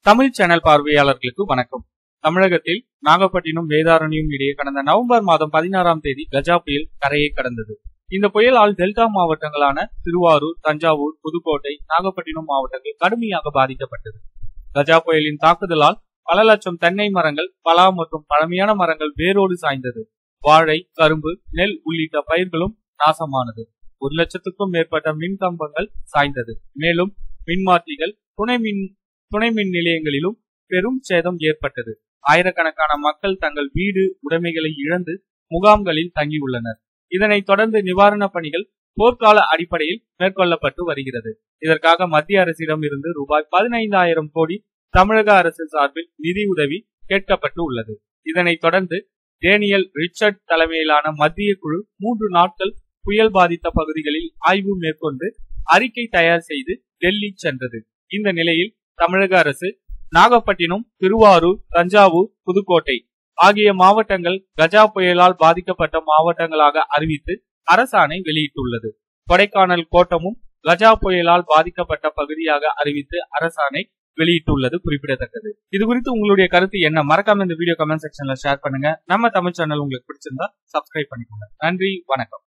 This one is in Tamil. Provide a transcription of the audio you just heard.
தமிழ் சேனல் பார்வையாளர்களுக்கு வணக்கம். தமிழகத்தில் நாகப்பட்டினம் வேதாரண்யம் இடையே கடந்த நவம்பர் மாதம் 16ஆம் தேதி கஜா புயல் கரையை கடந்தது. இந்த புயலால் டெல்டா மாவட்டங்களான திருவாரூர், தஞ்சாவூர், புதுக்கோட்டை, நாகப்பட்டினம் மாவட்டங்கள் கடுமையாக பாதிக்கப்பட்டது. கஜா புயலின் தாக்குதலால் பல லட்சம் தென்னை மரங்கள், பலா மற்றும் பழமையான மரங்கள் வேரோடு சாய்ந்தது. வாழை, கரும்பு, நெல் உள்ளிட்ட பயிர்களும் நாசமானது. 1 லட்சத்துக்கும் மேற்பட்ட மின் கம்பங்கள் சாய்ந்தது. மேலும் மின்மாற்றிகள், துணை மின் நிலையங்களிலும் பெரும் சேதம் ஏற்பட்டது. ஆயிரக்கணக்கான மக்கள் தங்கள் வீடு உடைமைகளை இழந்து முகாம்களில் தங்கியுள்ளனர். இதனைத் தொடர்ந்து நிவாரணப் பணிகள் போர்க்கால அடிப்படையில் மேற்கொள்ளப்பட்டு வருகிறது. இதற்காக மத்திய அரசிடம் இருந்து ரூபாய் 15,000 கோடி தமிழக அரசு சார்பில் நிதி உதவி கேட்கப்பட்டு உள்ளது. இதனைத் தொடர்ந்து டேனியல் ரிச்சர்ட் தலைமையிலான மத்திய குழு 3 நாட்கள் புயல் பாதித்த பகுதிகளில் ஆய்வு மேற்கொண்டு அறிக்கை தயார் செய்து டெல்லி சென்றது. இந்த நிலையில் தமிழக அரசு நாகப்பட்டினம், திருவாரூர், தஞ்சாவூர், புதுக்கோட்டை ஆகிய மாவட்டங்கள் கஜா புயலால் பாதிக்கப்பட்ட மாவட்டங்களாக அறிவித்து அரசாணை வெளியிட்டுள்ளது. கொடைக்கானல் கோட்டமும் கஜா புயலால் பாதிக்கப்பட்ட பகுதியாக அறிவித்து அரசாணை வெளியிட்டுள்ளது குறிப்பிடத்தக்கது. இது குறித்து உங்களுடைய கருத்து என்ன? மறக்காம இந்த வீடியோ கமெண்ட் செக்ஷன்ல ஷேர் பண்ணுங்க. நம்ம தமிழ் சேனல் உங்களுக்கு பிடிச்சிருந்தா சப்ஸ்கிரைப் பண்ணிக்கோங்க. நன்றி, வணக்கம்.